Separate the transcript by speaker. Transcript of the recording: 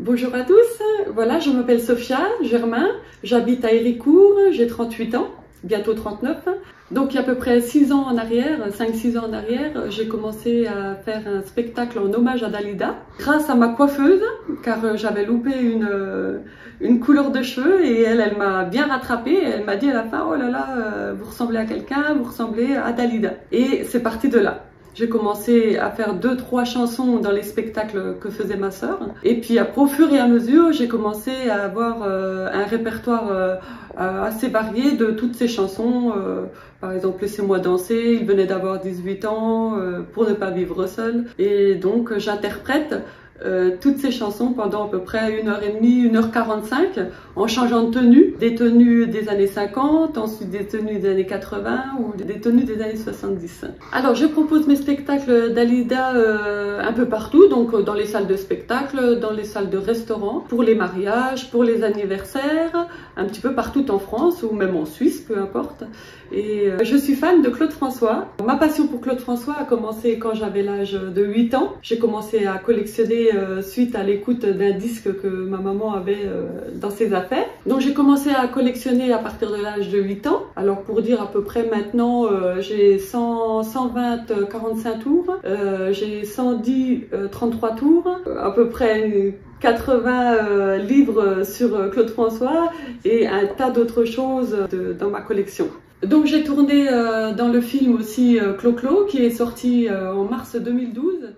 Speaker 1: Bonjour à tous, voilà, je m'appelle Sophia Germain, j'habite à Héricourt, j'ai 38 ans, bientôt 39. Donc il y a à peu près 6 ans en arrière, 5-6 ans en arrière, j'ai commencé à faire un spectacle en hommage à Dalida grâce à ma coiffeuse, car j'avais loupé une couleur de cheveux et elle m'a bien rattrapée. Elle m'a dit à la fin, oh là là, vous ressemblez à quelqu'un, vous ressemblez à Dalida. Et c'est parti de là. J'ai commencé à faire 2-3 chansons dans les spectacles que faisait ma sœur. Et puis après, au fur et à mesure, j'ai commencé à avoir un répertoire assez varié de toutes ces chansons. Par exemple, Laissez-moi danser, il venait d'avoir 18 ans, Pour ne pas vivre seul. Et donc, j'interprète toutes ces chansons pendant à peu près 1h30, 1h45 en changeant de tenue, des tenues des années 50, ensuite des tenues des années 80 ou des tenues des années 70. Alors je propose mes spectacles Dalida un peu partout, donc dans les salles de spectacle, dans les salles de restaurants, pour les mariages, pour les anniversaires, un petit peu partout en France ou même en Suisse, peu importe. Et je suis fan de Claude François. Ma passion pour Claude François a commencé quand j'avais l'âge de 8 ans. J'ai commencé à collectionner suite à l'écoute d'un disque que ma maman avait dans ses affaires. Donc j'ai commencé à collectionner à partir de l'âge de 8 ans. Alors pour dire à peu près maintenant, j'ai 120 45 tours, j'ai 110 33 tours, à peu près 80 livres sur Claude François et un tas d'autres choses dans ma collection. Donc j'ai tourné dans le film aussi Clo-Clo qui est sorti en mars 2012.